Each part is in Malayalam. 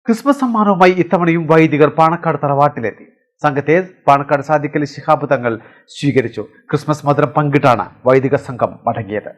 ക്രിസ്മസ് സമ്മാനവുമായി ഇത്തവണയും വൈദികർ പാണക്കാട് തറവാട്ടിലെത്തി. സംഘത്തെ പാണക്കാട് സാദിഖ് അലി ശിഹാബ് തങ്ങൾ സ്വീകരിച്ചു. ക്രിസ്മസ് മധുരം പങ്കിട്ടാണ് വൈദിക സംഘം മടങ്ങിയത്.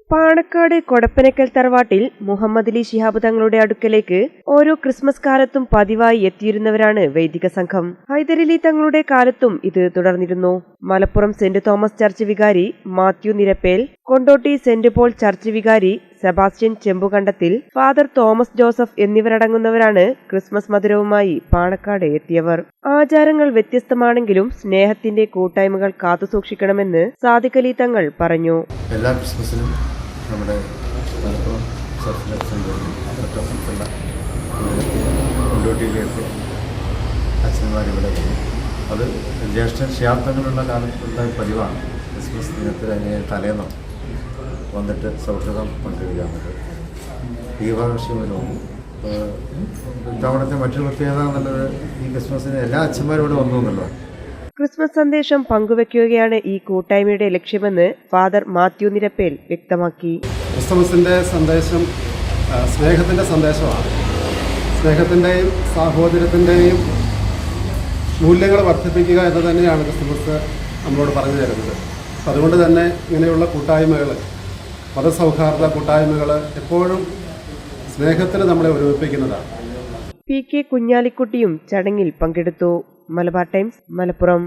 പാണക്കാട് കൊടപ്പനക്കൽ തറവാട്ടിൽ മുഹമ്മദ് അലി ശിഹാബ് തങ്ങളുടെ അടുക്കലേക്ക് ഓരോ ക്രിസ്മസ് കാലത്തും പതിവായി എത്തിയിരുന്നവരാണ് വൈദിക സംഘം. ഹൈദരലി തങ്ങളുടെ കാലത്തും ഇത് തുടർന്നിരുന്നു. മലപ്പുറം സെന്റ് തോമസ് ചർച്ച് വികാരി Mathew Nirappel, Kondotty Saint Paul church വികാരി Sebastian Chempukandathil, Father Thomas Joseph എന്നിവരടങ്ങുന്നവരാണ് ക്രിസ്മസ് മധുരവുമായി പാണക്കാട് എത്തിയവർ. ആചാരങ്ങൾ വ്യത്യസ്തമാണെങ്കിലും സ്നേഹത്തിന്റെ കൂട്ടായ്മകൾ കാത്തുസൂക്ഷിക്കണമെന്ന് സാദിഖ് അലി തങ്ങൾ പറഞ്ഞു. എല്ലാ ക്രിസ്മസിനും നമ്മുടെ മലപ്പുറം കൊണ്ടോട്ടിയിലേക്ക് അച്ഛന്മാരിവിടെ വരും. അത് ജ്യേഷ്ഠ ശാബ്ദങ്ങളുള്ള കാലത്തുള്ള പതിവാണ്. ക്രിസ്മസ് ദിനത്തിൽ അതിനെ തലേന്നോ വന്നിട്ട് സൗഹൃദം പങ്കിടുകയാണത്. ഈ വർഷവും ഇത്തവണത്തെ മറ്റൊരു പ്രത്യേകത എന്നുള്ളത് ഈ ക്രിസ്മസിന് എല്ലാ അച്ഛന്മാരും ഇവിടെ വന്നു എന്നുള്ളതാണ്. ക്രിസ്മസ് സന്ദേശം പങ്കുവെക്കുകയാണ് ഈ കൂട്ടായ്മയുടെ ലക്ഷ്യമെന്ന് ഫാദർ മാത്യു നിരപ്പേൽ വ്യക്തമാക്കി. ക്രിസ്മസിൻ്റെ സന്ദേശം സ്നേഹത്തിൻ്റെ സന്ദേശമാണ്. സ്നേഹത്തിൻ്റെയും സാഹോദര്യത്തിൻ്റെയും മൂല്യങ്ങൾ വർദ്ധിപ്പിക്കുക എന്ന് തന്നെയാണ് ക്രിസ്മസ് നമ്മളോട് പറഞ്ഞു തരുന്നത്. അതുകൊണ്ട് തന്നെ ഇങ്ങനെയുള്ള കൂട്ടായ്മകൾ, മതസൗഹാർദ്ദ കൂട്ടായ്മകൾ എപ്പോഴും സ്നേഹത്തിന് നമ്മളെ ഒരുമിപ്പിക്കുന്നതാണ്. പി കെ കുഞ്ഞാലിക്കുട്ടിയും ചടങ്ങിൽ പങ്കെടുത്തു. മലബാർ ടൈംസ്, മലപ്പുറം.